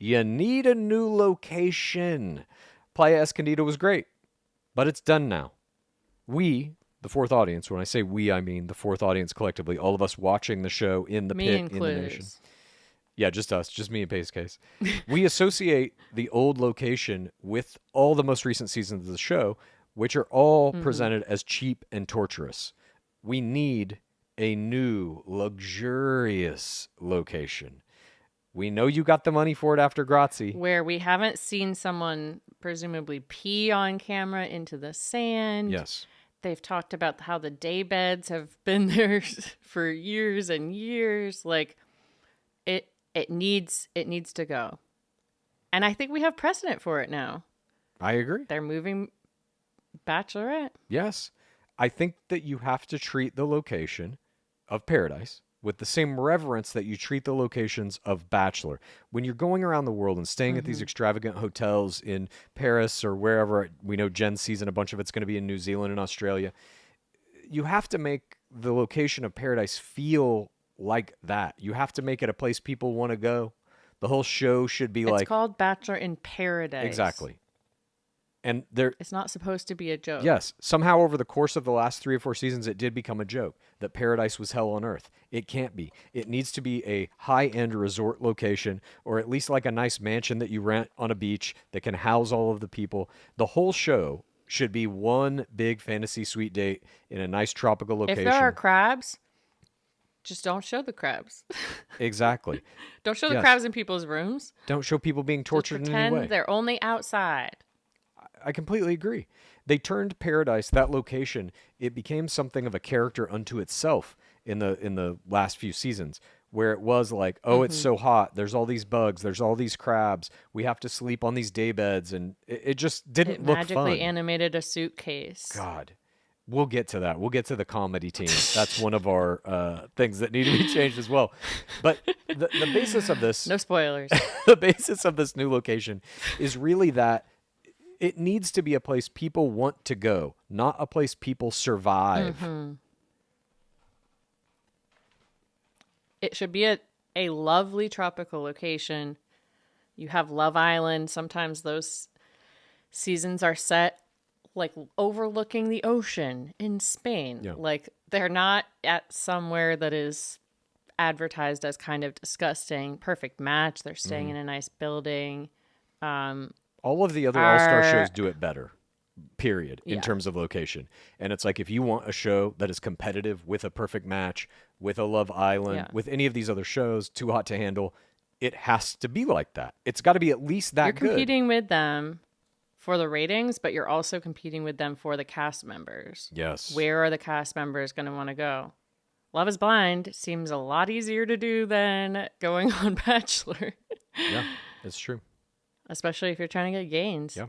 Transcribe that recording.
You need a new location. Playa Escondido was great, but it's done now. We, the fourth audience, when I say we, I mean the fourth audience collectively, all of us watching the show in the Me pit, in the nation. includes. Yeah, just us, just me and Pace Case. We associate the old location with all the most recent seasons of the show, which are all presented as cheap and torturous. We need a new, luxurious location. We know you got the money for it after Grazi. Where we haven't seen someone presumably pee on camera into the sand. Yes. They've talked about how the day beds have been there for years and years. Like it needs to go. And I think we have precedent for it now. I agree. They're moving Bachelorette. Yes. I think that you have to treat the location of Paradise with the same reverence that you treat the locations of Bachelor. When you're going around the world and staying at these extravagant hotels in Paris or wherever, we know Jen's season, a bunch of it's going to be in New Zealand and Australia, you have to make the location of Paradise feel like that. You have to make it a place people want to go. The whole show should be It's called Bachelor in Paradise. Exactly. And there, it's not supposed to be a joke. Yes. Somehow over the course of the last 3 or 4 seasons, it did become a joke that Paradise was hell on earth. It can't be. It needs to be a high-end resort location, or at least like a nice mansion that you rent on a beach that can house all of the people. The whole show should be one big fantasy suite date in a nice tropical location. If there are crabs, just don't show the crabs. Exactly. Don't show the crabs in people's rooms. Don't show people being tortured in any way. Pretend they're only outside. I completely agree. They turned Paradise, that location, it became something of a character unto itself in the last few seasons, where it was like, oh, it's so hot. There's all these bugs. There's all these crabs. We have to sleep on these day beds. And it just didn't look fun. It magically animated a suitcase. God. We'll get to that. We'll get to the comedy team. That's one of our things that need to be changed as well. But the basis of this... No spoilers. The basis of this new location is really that it needs to be a place people want to go, not a place people survive. It should be a lovely tropical location. You have Love Island. Sometimes those seasons are set like overlooking the ocean in Spain. Yeah. Like they're not at somewhere that is advertised as kind of disgusting. Perfect match. They're staying in a nice building. All of the other All-Star shows do it better, period, in terms of location. And it's like if you want a show that is competitive with a Perfect Match, with a Love Island, with any of these other shows, Too Hot to Handle, it has to be like that. It's got to be at least that good. You're competing with them for the ratings, but you're also competing with them for the cast members. Yes. Where are the cast members going to want to go? Love is Blind seems a lot easier to do than going on Bachelor. Yeah, it's true. Especially if you're trying to get gains. Yeah.